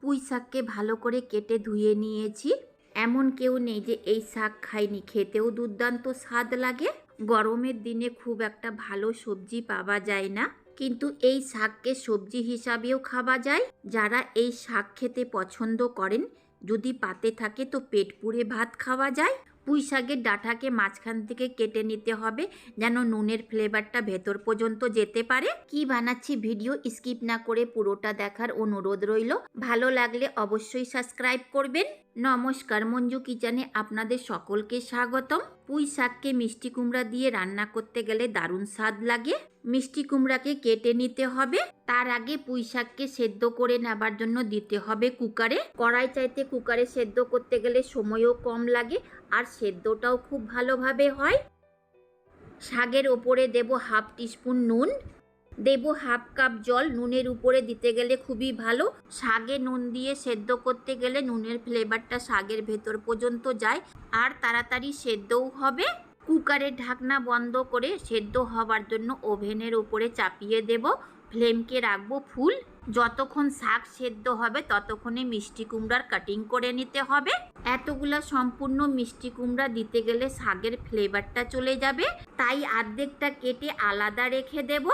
পুঁই শাককে ভালো করে কেটে ধুয়ে নিয়েছি। এমন কেউ নেই যে এই শাক খায়নি, খেতেও দুর্দান্ত স্বাদ লাগে। গরমের দিনে খুব একটা ভালো সবজি পাওয়া যায় না, কিন্তু এই শাককে সবজি হিসাবেও খাওয়া যায়। যারা এই শাক খেতে পছন্দ করেন, যদি পাতে থাকে তো পেট পুড়ে ভাত খাওয়া যায়। পুঁই শাকের ডাঁটাকে মাঝখান থেকে কেটে নিতে হবে, যেন নুনের ফ্লেভারটা ভেতর পর্যন্ত যেতে পারে। কি বানাচ্ছি ভিডিও স্কিপ না করে পুরোটা দেখার অনুরোধ রইল। ভালো লাগলে অবশ্যই সাবস্ক্রাইব করবেন। নমস্কার, মঞ্জু কিচেনে আপনাদের সকলকে স্বাগতম। পুঁই শাককে মিষ্টি কুমড়া দিয়ে রান্না করতে গেলে দারুণ স্বাদ লাগে। মিষ্টি কুমড়াকে কেটে নিতে হবে। তার আগে পুঁই শাককে সেদ্ধ করে নেবার জন্য দিতে হবে কুকারে। কড়াই চাইতে কুকারে সেদ্ধ করতে গেলে সময়ও কম লাগে আর সেদ্ধটাও খুব ভালোভাবে হয়। শাকের ওপরে দেব হাফ টিস্পুন নুন, দেব হাফ কাপ জল। নুনের উপরে দিতে গেলে খুবই ভালো। শাকে নুন দিয়ে সেদ্ধ করতে গেলে নুনের ফ্লেভারটা শাকের ভেতর পর্যন্ত যায় আর তাড়াতাড়ি সেদ্ধও হবে। কুকারের ঢাকনা বন্ধ করে সেদ্ধ হবার জন্য ওভেনের উপরে চাপিয়ে দেব। ফ্লেমকে রাখবো ফুল। যতক্ষণ শাক সেদ্ধ হবে ততক্ষণে মিষ্টি কুমড়ার কাটিং করে নিতে হবে। এতগুলা সম্পূর্ণ মিষ্টি কুমড়া দিতে গেলে শাকের ফ্লেভারটা চলে যাবে, তাই অর্ধেকটা কেটে আলাদা রেখে দেব।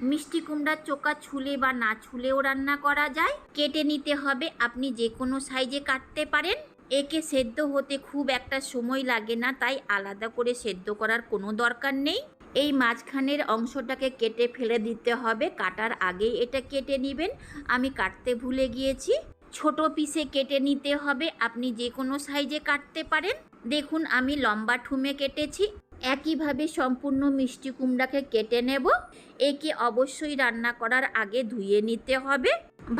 মিষ্টি কুমড়ার চোকা ছুলে বা না ছুলেও রান্না করা যায়। কেটে নিতে হবে, আপনি যে কোনো সাইজে কাটতে পারেন। একে সেদ্ধ হতে খুব একটা সময় লাগে না, তাই আলাদা করে সেদ্ধ করার কোনো দরকার নেই। এই মাঝখানের অংশটাকে কেটে ফেলে দিতে হবে, কাটার আগেই এটা কেটে নেবেন। আমি কাটতে ভুলে গিয়েছি। ছোট পিসে কেটে নিতে হবে, আপনি যে কোনো সাইজে কাটতে পারেন। দেখুন আমি লম্বা ঠুমে কেটেছি। একইভাবে সম্পূর্ণ মিষ্টি কুমড়াকে কেটে নেব। একে অবশ্যই রান্না করার আগে ধুয়ে নিতে হবে।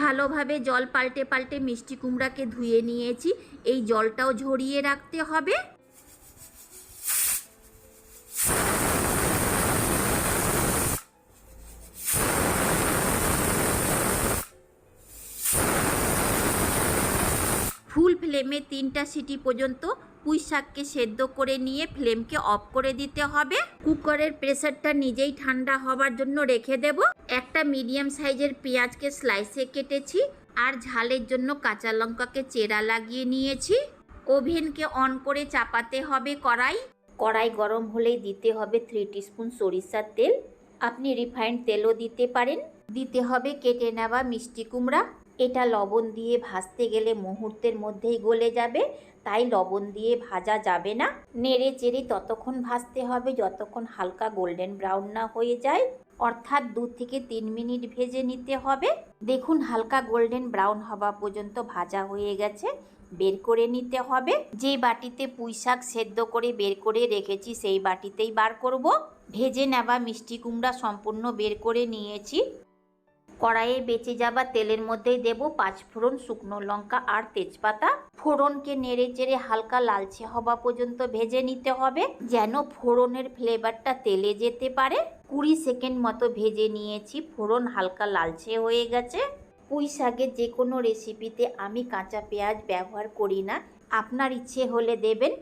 ভালোভাবে জল পাল্টে পাল্টে মিষ্টি কুমড়াকে ধুয়ে নিয়েছি। এই জলটাও ঝরিয়ে রাখতে হবে। ফুল ফ্লেমে 3টা সিটি পর্যন্ত পুঁই শাককে সেদ্ধ করে নিয়ে ফ্লেমকে অফ করে দিতে হবে। কুকারের প্রেসারটা নিজেই ঠান্ডা হবার জন্য রেখে দেব। একটা মিডিয়াম সাইজের পেঁয়াজকে স্লাইসে কেটেছি আর ঝালের জন্য কাঁচা লঙ্কাকে চেরা লাগিয়ে নিয়েছি। ওভেনকে অন করে চাপাতে হবে কড়াই গরম হলেই দিতে হবে 3 টিস্পুন সরিষার তেল। আপনি রিফাইন্ড তেলও দিতে পারেন। দিতে হবে কেটে নেওয়া মিষ্টি কুমড়া। এটা লবণ দিয়ে ভাজতে গেলে মুহূর্তের মধ্যেই গলে যাবে, তাই লবণ দিয়ে ভাজা যাবে না। নেড়ে চেড়ে ততক্ষণ ভাজতে হবে যতক্ষণ হালকা গোল্ডেন ব্রাউন না হয়ে যায়, অর্থাৎ 2 থেকে 3 মিনিট ভেজে নিতে হবে। দেখুন হালকা গোল্ডেন ব্রাউন হওয়া পর্যন্ত ভাজা হয়ে গেছে। বের করে নিতে হবে। যে বাটিতে পুঁই শাক সেদ্ধ করে বের করে রেখেছি সেই বাটিতেই বার করব। ভেজে নেওয়া মিষ্টি কুমড়া সম্পূর্ণ বের করে নিয়েছি। কড়াইয়ে বেঁচে যাওয়া তেলের মধ্যেই দেব 5 ফোড়ন, শুকনো লঙ্কা আর তেজপাতা। ফোড়নকে নেড়ে চেড়ে হালকা লালচে হওয়া পর্যন্ত ভেজে নিতে হবে, যেন ফোড়নের ফ্লেভারটা তেলে যেতে পারে। 20 সেকেন্ড মতো ভেজে নিয়েছি। ফোড়ন হালকা লালচে হয়ে গেছে। পুঁই শাকের যে কোনো রেসিপিতে আমি কাঁচা পেঁয়াজ ব্যবহার করি না। আপনার ইচ্ছে হলে দেবেন,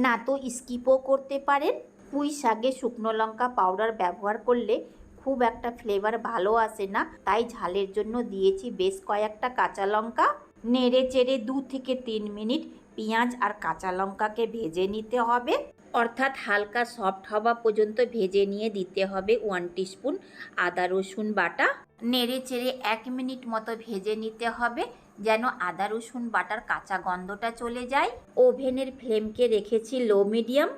না তো স্কিপও করতে পারেন। পুঁই শাকে শুকনো লঙ্কা পাউডার ব্যবহার করলে খুব একটা ফ্লেভার ভালো আসে না, তাই ঝালের জন্য দিয়েছি বেশ কয়েকটা কাঁচা লঙ্কা। নেড়ে চেড়ে 2 থেকে 3 মিনিট পেঁয়াজ আর কাঁচা লঙ্কাকে ভেজে নিতে হবে, অর্থাৎ হালকা সফট হওয়া পর্যন্ত ভেজে নিয়ে দিতে হবে 1 টিস্পুন আদা রসুন বাটা। নেড়ে চেড়ে 1 মিনিট মতো ভেজে নিতে হবে, যেন আদা রসুন বাটার কাঁচা গন্ধটা চলে যায়। ওভেনের ফ্লেমকে রেখেছি লো মিডিয়াম।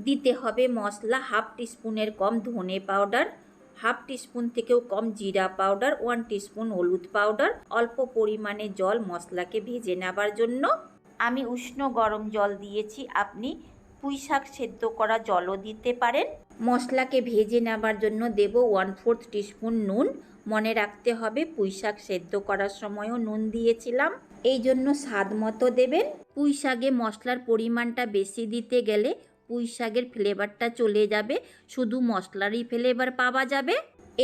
দিতে হবে মশলা, হাফ টিস্পুনের কম ধনে পাউডার, হাফ টিস্পুন থেকেও কম জিরা পাউডার, 1 টিস্পুন হলুদ পাউডার, অল্প পরিমাণে জল মশলাকে ভেজে নেবার জন্য। আমি উষ্ণ গরম জল দিয়েছি, আপনি পুঁই শাক সেদ্ধ করা জলও দিতে পারেন। মশলাকে ভেজে নেবার জন্য দেব 1/4 টিস্পুন নুন। মনে রাখতে হবে পুঁই শাক সেদ্ধ করার সময়ও নুন দিয়েছিলাম, এই জন্য স্বাদ মতো দেবেন। পুঁই শাকে মশলার পরিমাণটা বেশি দিতে গেলে পুঁই শাকের ফ্লেভারটা চলে যাবে, শুধু মশলারই ফ্লেভার পাওয়া যাবে।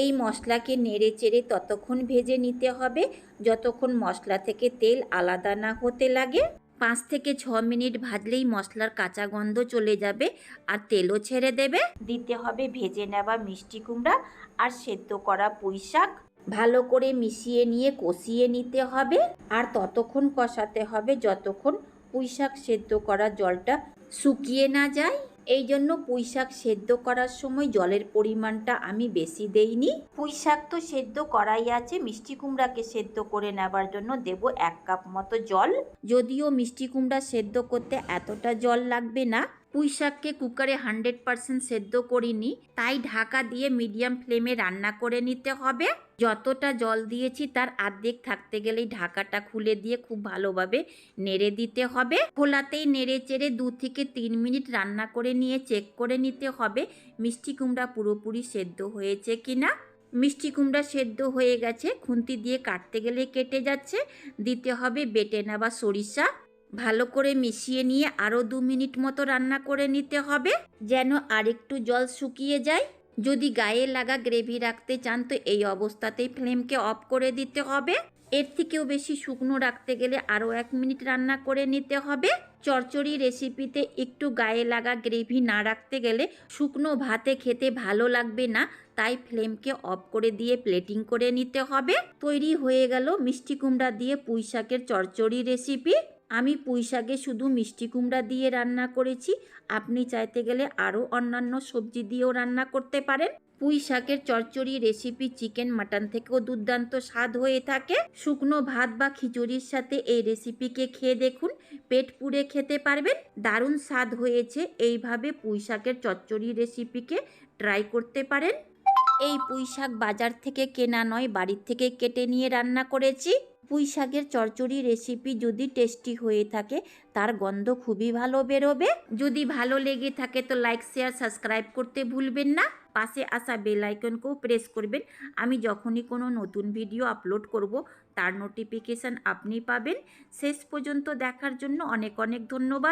এই মশলাকে নেড়ে চেড়ে ততক্ষণ ভেজে নিতে হবে যতক্ষণ মশলা থেকে তেল আলাদা না হতে লাগে। 5 থেকে 6 মিনিট ভাজলেই মশলার কাঁচা গন্ধ চলে যাবে আর তেলও ছেড়ে দেবে। দিতে হবে ভেজে নেওয়া মিষ্টি কুমড়া আর সেদ্ধ করা পুঁই শাক। ভালো করে মিশিয়ে নিয়ে কষিয়ে নিতে হবে আর ততক্ষণ কষাতে হবে যতক্ষণ পুঁইশাক সেদ্ধ করা জলটা শুকিয়ে না যায়। এই জন্য পুঁইশাক সেদ্ধ করার সময় জলের পরিমাণটা আমি বেশি দেইনি। পুঁইশাক তো সেদ্ধ করাই আছে, মিষ্টি কুমড়াকে সেদ্ধ করে নেবার জন্য দেব 1 কাপ মতো জল। যদিও মিষ্টি কুমড়া সেদ্ধ করতে এতটা জল লাগবে না, পুঁইশাককে কুকারে 100% সেদ্ধ করিনি, তাই ঢাকা দিয়ে মিডিয়াম ফ্লেমে রান্না করে নিতে হবে। যতটা জল দিয়েছি তার অর্ধেক থাকতে গেলেই ঢাকাটা খুলে দিয়ে খুব ভালোভাবে নেড়ে দিতে হবে। খোলাতেই নেড়ে চেড়ে 2 থেকে 3 মিনিট রান্না করে নিয়ে চেক করে নিতে হবে মিষ্টি কুমড়া পুরোপুরি সেদ্ধ হয়েছে কিনা। মিষ্টি কুমড়া সেদ্ধ হয়ে গেছে, খুন্তি দিয়ে কাটতে গেলে কেটে যাচ্ছে। দিতে হবে বেটে নেওয়া সরিষা। ভালো করে মিশিয়ে নিয়ে আরও 2 মিনিট মতো রান্না করে নিতে হবে যেন আরেকটু জল শুকিয়ে যায়। যদি গায়ে লাগা গ্রেভি রাখতে চান তো এই অবস্থাতেই ফ্লেমকে অফ করে দিতে হবে। এর থেকেও বেশি শুকনো রাখতে গেলে আরও 1 মিনিট রান্না করে নিতে হবে। চচ্চড়ি রেসিপিতে একটু গায়ে লাগা গ্রেভি না রাখতে গেলে শুকনো ভাতে খেতে ভালো লাগবে না, তাই ফ্লেমকে অফ করে দিয়ে প্লেটিং করে নিতে হবে। তৈরি হয়ে গেল মিষ্টি কুমড়া দিয়ে পুঁইশাকের চচ্চড়ি রেসিপি। আমি পুঁইশাকে শুধু মিষ্টি কুমড়া দিয়ে রান্না করেছি, আপনি চাইতে গেলে আরও অন্যান্য সবজি দিয়েও রান্না করতে পারেন। পুঁই শাকের চচ্চড়ি রেসিপি চিকেন মাটন থেকেও দুর্দান্ত স্বাদ হয়ে থাকে। শুকনো ভাত বা খিচুড়ির সাথে এই রেসিপিকে খেয়ে দেখুন, পেট পুড়ে খেতে পারবেন। দারুণ স্বাদ হয়েছে। এইভাবে পুঁই শাকের চচ্চড়ি রেসিপিকে ট্রাই করতে পারেন। এই পুঁই শাক বাজার থেকে কেনা নয়, বাড়ির থেকে কেটে নিয়ে রান্না করেছি। পুঁই শাকের চচ্চড়ি রেসিপি যদি টেস্টি হয়ে থাকে তার গন্ধ খুবই ভালো বেরোবে। যদি ভালো লেগে থাকে তো লাইক শেয়ার সাবস্ক্রাইব করতে ভুলবেন না। পাশে আসা বেল আইকনকেও প্রেস করবেন। আমি যখনই কোনো নতুন ভিডিও আপলোড করব তার নোটিফিকেশান আপনি পাবেন। শেষ পর্যন্ত দেখার জন্য অনেক অনেক ধন্যবাদ।